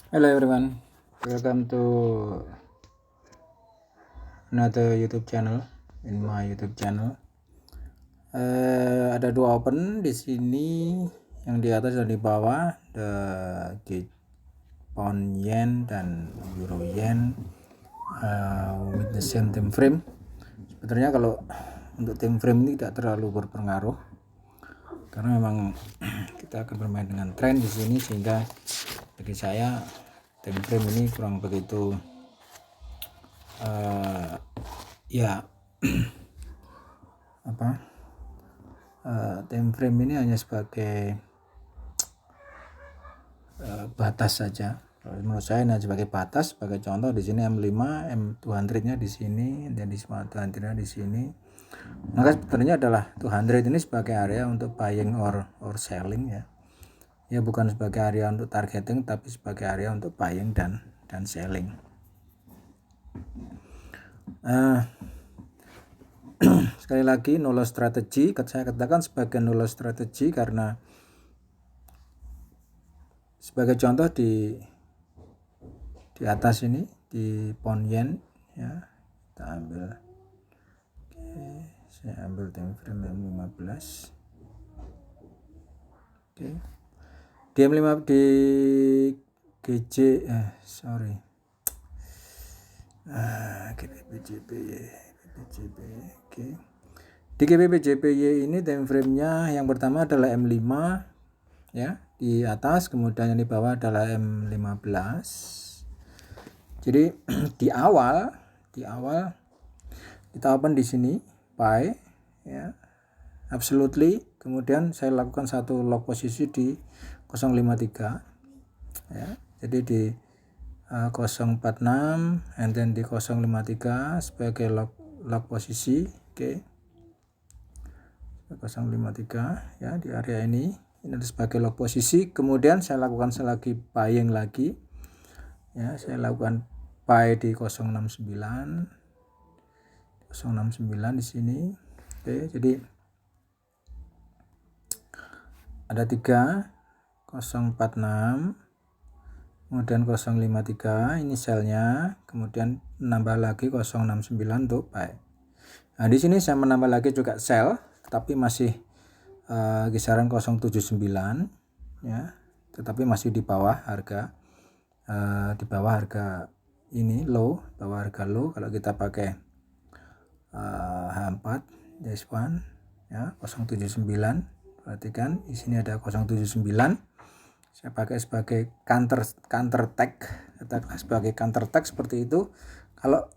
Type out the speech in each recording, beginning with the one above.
Hello everyone, welcome to another YouTube channel. In my YouTube channel, ada dua open di sini, yang di atas dan di bawah, the pound yen dan euro yen with the same time frame. Sebenarnya kalau untuk time frame ini tidak terlalu berpengaruh, karena memang kita akan bermain dengan tren di sini, sehingga bagi saya time frame ini kurang begitu time frame ini hanya sebagai batas saja. Menurut saya hanya sebagai batas. Sebagai contoh di sini M5, M200-nya di sini, dan di 200-nya di sini. Maka sebenarnya adalah 200 ini sebagai area untuk buying or selling ya. Ya, bukan sebagai area untuk targeting, tapi sebagai area untuk buying dan selling. Sekali lagi, no loss strategy, saya katakan sebagai no loss strategy karena sebagai contoh di atas ini di pound yen ya, kita ambil, saya ambil time frame M15. Di M5 di GJ di GBP JPY ini time frame-nya yang pertama adalah M5 ya, di atas, kemudian yang di bawah adalah M15. Jadi di awal kita open di sini buy ya, absolutely, kemudian saya lakukan satu lock posisi di 053 ya. Jadi di 046 and then di 053 sebagai lock posisi. Oke. 053 ya, di area ini sebagai lock posisi. Kemudian saya lakukan lagi buying lagi ya, saya lakukan buy di 069 di sini. Oke, jadi ada 3 046 kemudian 053 ini selnya, kemudian menambah lagi 069 untuk buy. Nah, di sini saya menambah lagi juga sell, tetapi masih kisaran 079 ya, tetapi masih di bawah harga ini low, bawah harga low. Kalau kita pakai H4 this one ya, 079, perhatikan di sini ada 079. Saya pakai sebagai counter tag, sebagai counter tag seperti itu. Kalau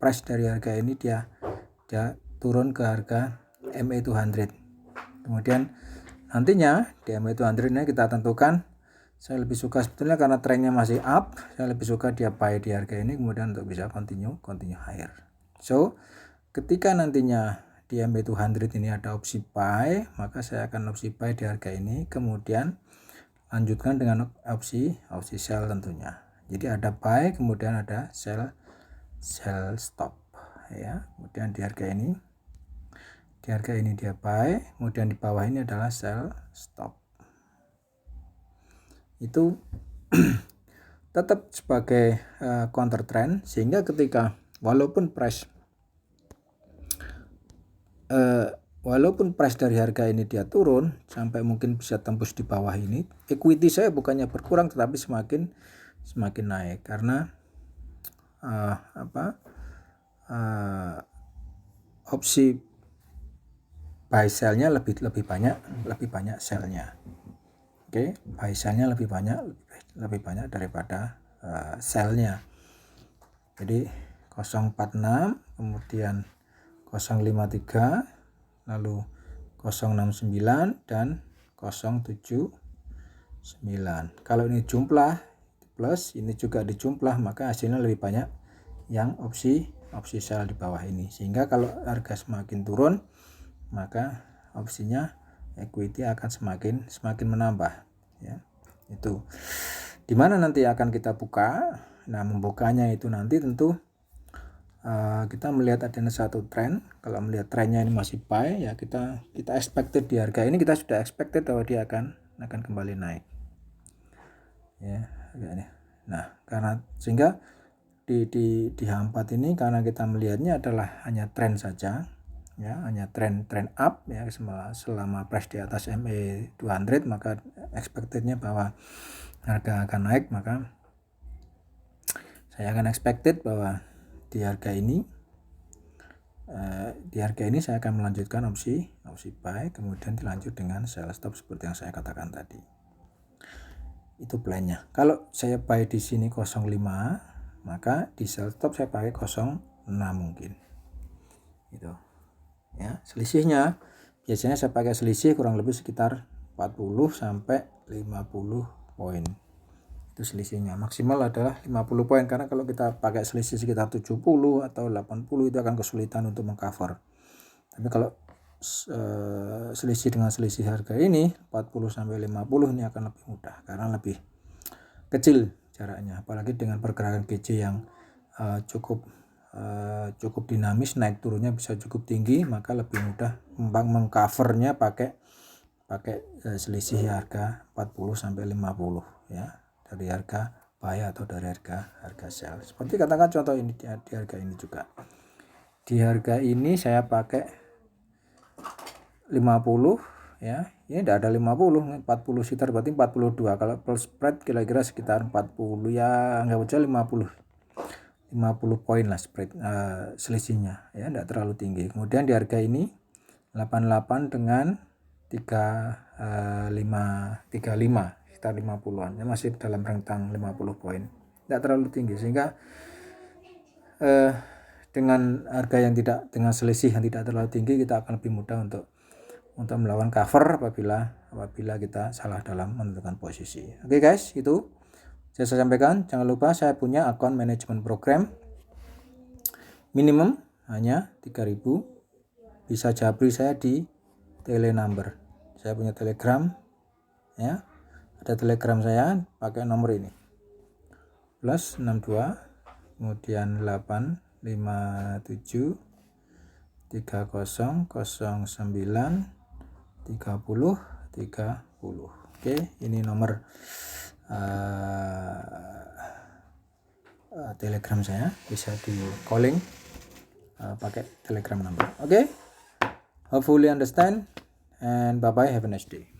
price dari harga ini dia turun ke harga MA200, kemudian nantinya di MA200 ini kita tentukan. Saya lebih suka sebetulnya karena trennya masih up, saya lebih suka dia buy di harga ini, kemudian untuk bisa continue higher. So ketika nantinya di MA200 ini ada opsi buy, maka saya akan opsi buy di harga ini, kemudian lanjutkan dengan opsi sell tentunya. Jadi ada buy, kemudian ada sell stop ya. Kemudian di harga ini dia buy, kemudian di bawah ini adalah sell stop. Itu tetap sebagai counter trend, sehingga ketika walaupun price dari harga ini dia turun sampai mungkin bisa tembus di bawah ini, equity saya bukannya berkurang tetapi semakin naik, karena opsi buy sell-nya lebih banyak sell-nya. Oke, buy sell-nya lebih banyak daripada sell-nya. Jadi 046 kemudian 053 lalu 069 dan 079. Kalau ini jumlah plus, ini juga dijumlah, maka hasilnya lebih banyak yang opsi sell di bawah ini, sehingga kalau harga semakin turun maka opsinya equity akan semakin menambah ya. Itu dimana nanti akan kita buka. Nah, membukanya itu nanti tentu kita melihat adanya satu tren. Kalau melihat trennya ini masih buy ya, kita expected di harga ini, kita sudah expected bahwa dia akan kembali naik. ya ini. Nah, karena sehingga di H4 ini karena kita melihatnya adalah hanya tren saja, ya, hanya tren up ya, selama price di atas MA 200 maka expectednya bahwa harga akan naik, maka saya akan expected bahwa di harga ini saya akan melanjutkan opsi buy, kemudian dilanjut dengan sell stop seperti yang saya katakan tadi. Itu plannya. Kalau saya buy di sini 05, maka di sell stop saya pakai 06 mungkin. Gitu. Ya, selisihnya biasanya saya pakai selisih kurang lebih sekitar 40 sampai 50 poin. Itu selisihnya. Maksimal adalah 50 poin, karena kalau kita pakai selisih sekitar 70 atau 80 itu akan kesulitan untuk mengcover. Tapi kalau selisih dengan selisih harga ini 40 sampai 50 ini akan lebih mudah karena lebih kecil jaraknya, apalagi dengan pergerakan GJ yang cukup dinamis, naik turunnya bisa cukup tinggi, maka lebih mudah mengcovernya pakai selisih harga 40 sampai 50 ya, dari harga buy atau dari harga sell. Seperti katakan contoh ini di harga ini juga. Di harga ini saya pakai 50 ya, ini tidak ada 50, 40 sekitar berarti 42. Kalau plus spread kira-kira sekitar 40 ya, anggap aja 50 poin lah spread selisihnya ya, tidak terlalu tinggi. Kemudian di harga ini 88 dengan 35 sekitar 50-an ya, masih dalam rentang 50 poin, tidak terlalu tinggi, sehingga dengan harga yang tidak, dengan selisih yang tidak terlalu tinggi, kita akan lebih mudah untuk melakukan cover apabila kita salah dalam menentukan posisi. Oke guys, itu saya sampaikan. Jangan lupa saya punya akun manajemen program, minimum hanya 3.000. Bisa japri saya di tele number. Saya punya Telegram ya. Ada Telegram saya pakai nomor ini. Plus 62 kemudian 857 3009 30. Oke, ini nomor Telegram saya, bisa di calling pakai Telegram number. Oke, hopefully understand and bye bye, have a nice day.